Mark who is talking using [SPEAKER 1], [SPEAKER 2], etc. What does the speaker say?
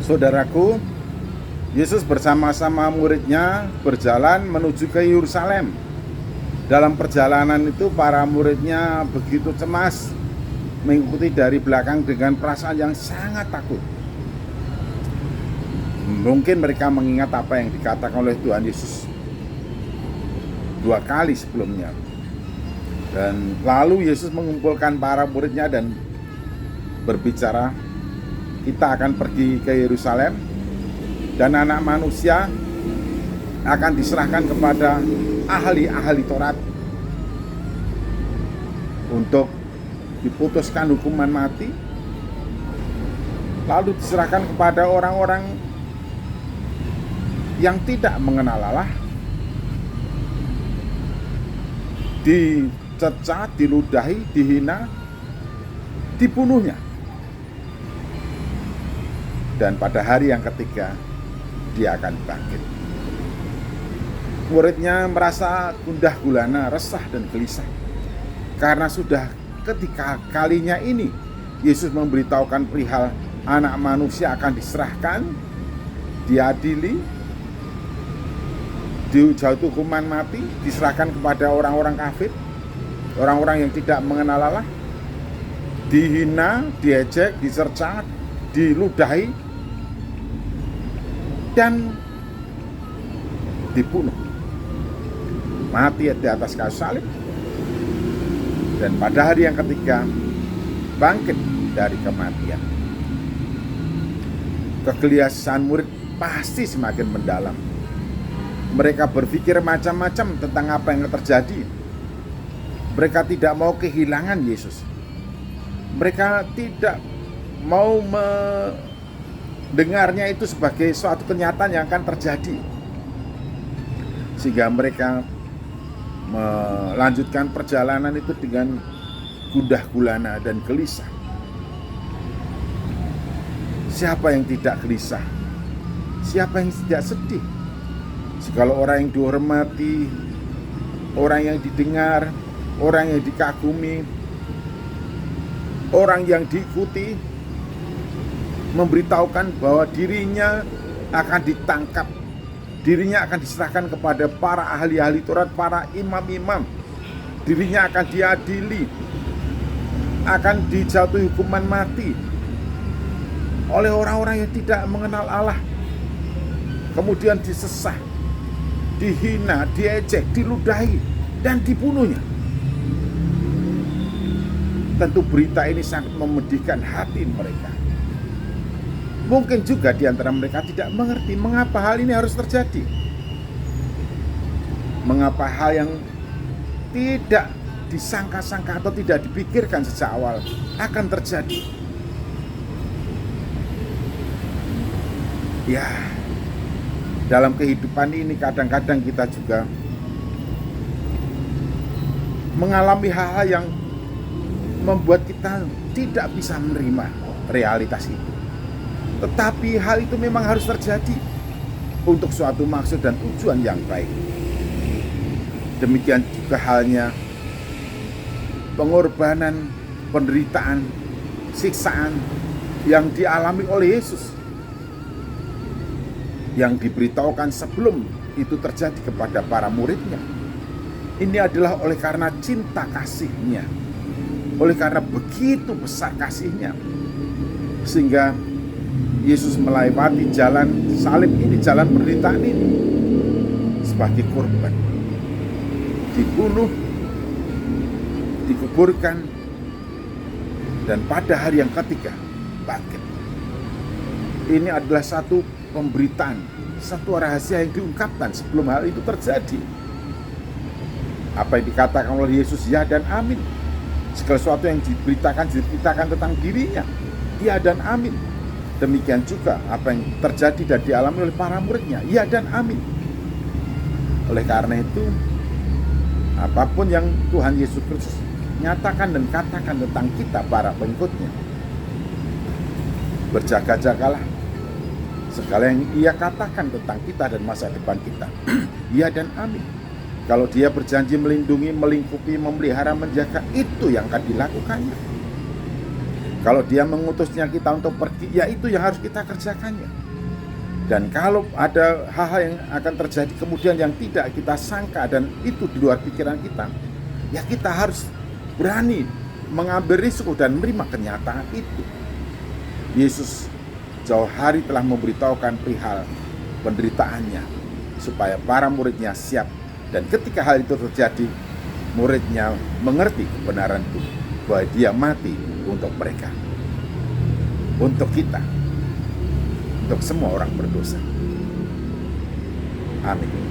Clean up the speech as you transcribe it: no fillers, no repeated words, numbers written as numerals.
[SPEAKER 1] Saudaraku, Yesus bersama-sama muridnya berjalan menuju ke Yerusalem. Dalam perjalanan itu para muridnya begitu cemas, mengikuti dari belakang dengan perasaan yang sangat takut. Mungkin mereka mengingat apa yang dikatakan oleh Tuhan Yesus 2 kali sebelumnya. Dan lalu Yesus mengumpulkan para muridnya dan berbicara, kita akan pergi ke Yerusalem dan Anak Manusia akan diserahkan kepada ahli-ahli Taurat untuk diputuskan hukuman mati, lalu diserahkan kepada orang-orang yang tidak mengenal Allah, dicerca, diludahi, dihina, dibunuhnya. Dan pada hari yang ketiga dia akan bangkit. Muridnya merasa gundah gulana, resah dan gelisah karena sudah ketiga kalinya ini Yesus memberitahukan perihal Anak Manusia akan diserahkan, diadili, dijatuhi hukuman mati, diserahkan kepada orang-orang kafir, orang-orang yang tidak mengenal Allah, dihina, diejek, dicerca, diludahi, dan dibunuh, mati di atas kayu salib, dan pada hari yang ketiga bangkit dari kematian. Kegelisahan murid pasti semakin mendalam. Mereka berpikir macam-macam tentang apa yang terjadi. Mereka tidak mau kehilangan Yesus. Mereka tidak mau dengarnya itu sebagai suatu kenyataan yang akan terjadi, sehingga mereka melanjutkan perjalanan itu dengan gundah gulana dan gelisah. Siapa yang tidak gelisah? Siapa yang tidak sedih? Segala orang yang dihormati, orang yang didengar, orang yang dikagumi, orang yang diikuti, memberitahukan bahwa dirinya akan ditangkap, dirinya akan diserahkan kepada para ahli-ahli Taurat, para imam-imam, dirinya akan diadili, akan dijatuhi hukuman mati oleh orang-orang yang tidak mengenal Allah, kemudian disesah, dihina, diejek, diludahi, dan dibunuhnya. Tentu berita ini sangat memedihkan hati mereka. Mungkin juga di antara mereka tidak mengerti mengapa hal ini harus terjadi. Mengapa hal yang tidak disangka-sangka atau tidak dipikirkan sejak awal akan terjadi. Ya, dalam kehidupan ini kadang-kadang kita juga mengalami hal-hal yang membuat kita tidak bisa menerima realitas itu. Tetapi hal itu memang harus terjadi untuk suatu maksud dan tujuan yang baik. Demikian juga halnya pengorbanan, penderitaan, siksaan yang dialami oleh Yesus, yang diberitahukan sebelum itu terjadi kepada para muridnya. Ini adalah oleh karena cinta kasihnya, oleh karena begitu besar kasihnya, sehingga Yesus melewati jalan salib ini, jalan penderitaan ini sebagai korban, dibunuh, dikuburkan, dan pada hari yang ketiga bangkit. Ini adalah satu pemberitaan, satu rahasia yang diungkapkan sebelum hal itu terjadi. Apa yang dikatakan oleh Yesus, ya dan amin. Segala sesuatu yang diberitakan tentang dirinya, ya dan amin. Demikian juga apa yang terjadi dan dialami oleh para muridnya, ya dan amin. Oleh karena itu, apapun yang Tuhan Yesus Kristus nyatakan dan katakan tentang kita para pengikutnya, berjaga-jagalah. Segala yang Ia katakan tentang kita dan masa depan kita, ya dan amin. Kalau Dia berjanji melindungi, melingkupi, memelihara, menjaga, itu yang akan dilakukannya. Kalau dia mengutusnya kita untuk pergi, ya itu yang harus kita kerjakannya. Dan kalau ada hal-hal yang akan terjadi kemudian yang tidak kita sangka dan itu di luar pikiran kita, ya kita harus berani mengambil risiko dan menerima kenyataan itu. Yesus jauh hari telah memberitahukan perihal penderitaannya supaya para muridnya siap, dan ketika hal itu terjadi, muridnya mengerti kebenaran itu, bahwa dia mati untuk mereka, untuk kita, untuk semua orang berdosa. Amin.